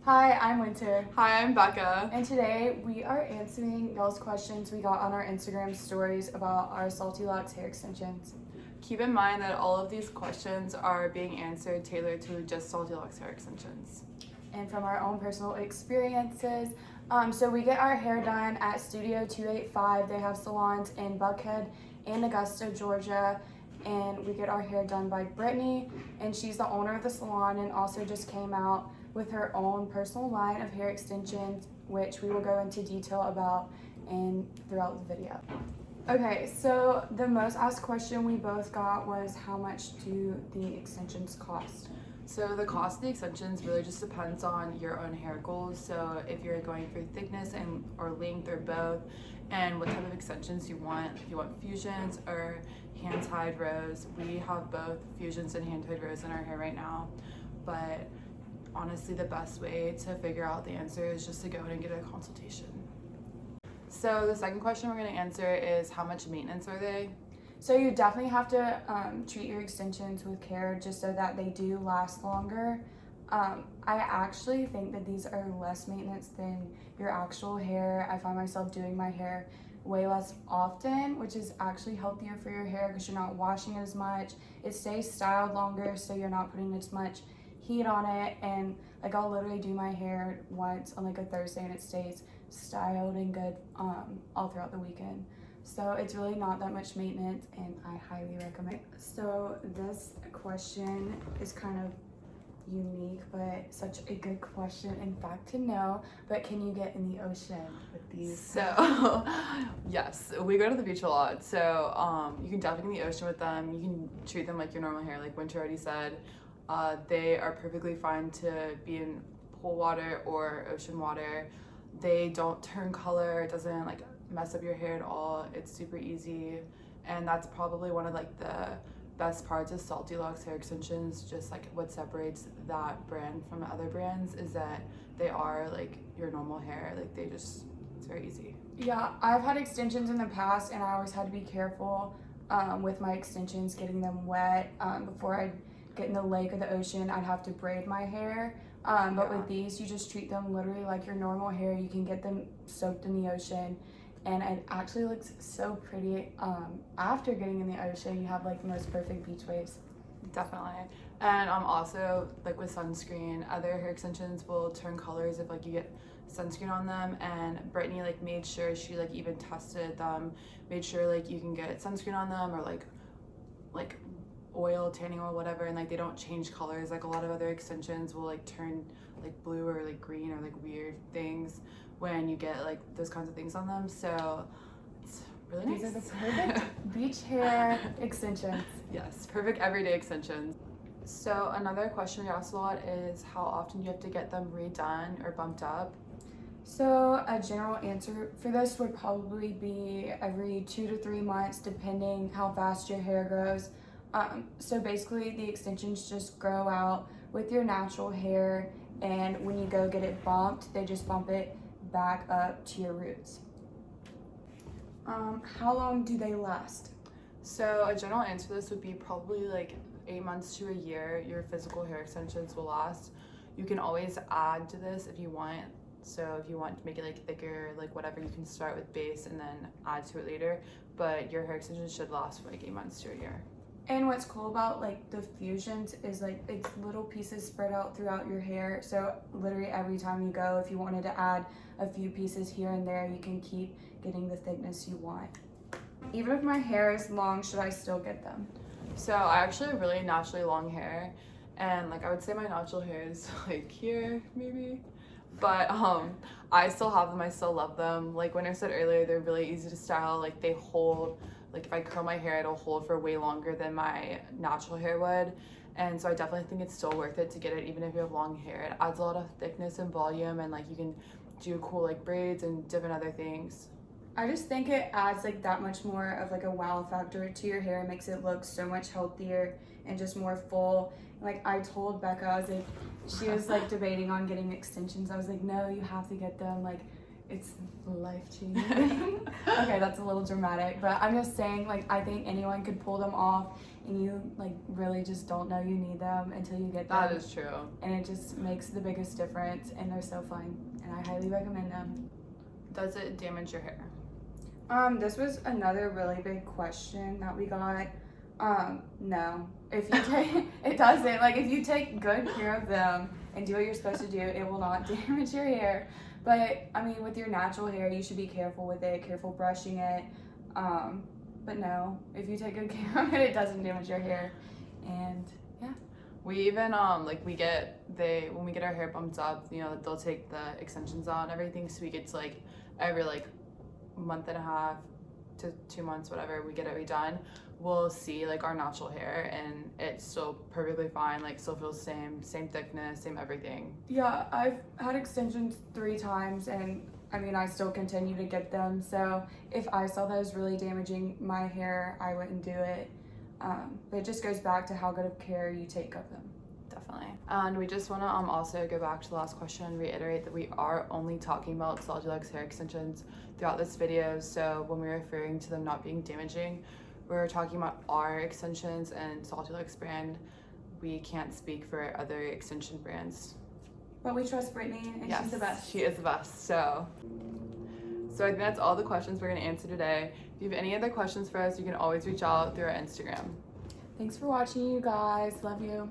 Hi, I'm Winter. Hi, I'm Becca. And today we are answering y'all's questions we got on our Instagram stories about our Salty Locks hair extensions. Keep in mind that all of these questions are being answered tailored to just Salty Locks hair extensions. And from our own personal experiences. So we get our hair done at Studio 285. They have salons in Buckhead and Augusta, Georgia. And we get our hair done by Brittany, and she's the owner of the salon and also just came out with her own personal line of hair extensions, which we will go into detail about throughout the video. Okay, so the most asked question we both got was how much do the extensions cost? So the cost of the extensions really just depends on your own hair goals. So if you're going for thickness and or length or both, and what type of extensions you want. If you want fusions or hand-tied rows, we have both fusions and hand-tied rows in our hair right now. But honestly, the best way to figure out the answer is just to go ahead and get a consultation. So the second question we're going to answer is how much maintenance are they? So you definitely have to treat your extensions with care just so that they do last longer. I actually think that these are less maintenance than your actual hair. I find myself doing my hair way less often, which is actually healthier for your hair because you're not washing it as much. It stays styled longer, so you're not putting as much heat on it. And like I'll literally do my hair once on like a Thursday and it stays styled and good all throughout the weekend. So it's really not that much maintenance and I highly recommend. So this question is kind of unique, but such a good question in fact to know. But can you get in the ocean with these? So yes, we go to the beach a lot, so you can definitely get in the ocean with them. You can treat them like your normal hair, like Winter already said. They are perfectly fine to be in pool water or ocean water. They don't turn color, it doesn't like mess up your hair at all. It's super easy, and that's probably one of like the best parts of Salty Locks hair extensions. Just like what separates that brand from other brands is that they are like your normal hair. Like it's very easy. Yeah, I've had extensions in the past and I always had to be careful with my extensions getting them wet. Before I get in the lake or the ocean, I'd have to braid my hair. But with these, you just treat them literally like your normal hair. You can get them soaked in the ocean, and it actually looks so pretty after getting in the ocean. You have like the most perfect beach waves. Definitely. And also like with sunscreen, other hair extensions will turn colors if like you get sunscreen on them, and Brittany like made sure she like even tested them, made sure like you can get sunscreen on them or like oil, tanning oil, whatever, and like they don't change colors like a lot of other extensions will like turn like blue or like green or like weird things when you get like those kinds of things on them. So it's really nice. These are the perfect beach hair extensions. Yes, perfect everyday extensions. So another question we asked a lot is how often do you have to get them redone or bumped up? So a general answer for this would probably be every 2 to 3 months, depending how fast your hair grows. So basically the extensions just grow out with your natural hair, and when you go get it bumped, they just bump it back up to your roots. How long do they last? So a general answer to this would be probably like 8 months to a year. Your physical hair extensions will last. You can always add to this if you want. So if you want to make it like thicker, like whatever, you can start with base and then add to it later. But your hair extensions should last for like 8 months to a year. And what's cool about like the fusions is like it's little pieces spread out throughout your hair. So literally every time you go, if you wanted to add a few pieces here and there, you can keep getting the thickness you want. Even if my hair is long, should I still get them? So I actually have really naturally long hair, and like I would say my natural hair is like here maybe, but I still have them. I still love them. Like when I said earlier, they're really easy to style. Like they hold. Like if I curl my hair, it'll hold for way longer than my natural hair would. And so I definitely think it's still worth it to get it even if you have long hair. It adds a lot of thickness and volume, and like you can do cool like braids and different other things. I just think it adds like that much more of like a wow factor to your hair. It makes it look so much healthier and just more full. Like I told Becca, I was like, she was like debating on getting extensions. I was like, no, you have to get them. Like it's life-changing. Okay, that's a little dramatic, but I'm just saying, like, I think anyone could pull them off and you like really just don't know you need them until you get them. That is true. And it just makes the biggest difference, and they're so fun, and I highly recommend them. Does it damage your hair? This was another really big question that we got. No. If you take, it doesn't. Like, if you take good care of them and do what you're supposed to do, it will not damage your hair. But, I mean, with your natural hair, you should be careful with it, careful brushing it. But no, if you take good care of it, it doesn't damage your hair. And, yeah. We even, when we get our hair bumped up, you know, they'll take the extensions out and everything, so we get to, like, every, like, month and a half to 2 months, whatever, we get it redone, we'll see like our natural hair and it's still perfectly fine, like still feels same thickness, same everything. Yeah, I've had extensions 3 times, and I mean, I still continue to get them, so if I saw that as really damaging my hair, I wouldn't do it. But it just goes back to how good of care you take of them. Definitely. And we just want to also go back to the last question and reiterate that we are only talking about SaltyLuxe hair extensions throughout this video. So when we're referring to them not being damaging, we're talking about our extensions and SaltyLuxe brand. We can't speak for other extension brands. But we trust Brittany, and yes, she's the best. She is the best. So I think that's all the questions we're going to answer today. If you have any other questions for us, you can always reach out through our Instagram. Thanks for watching, you guys. Love you.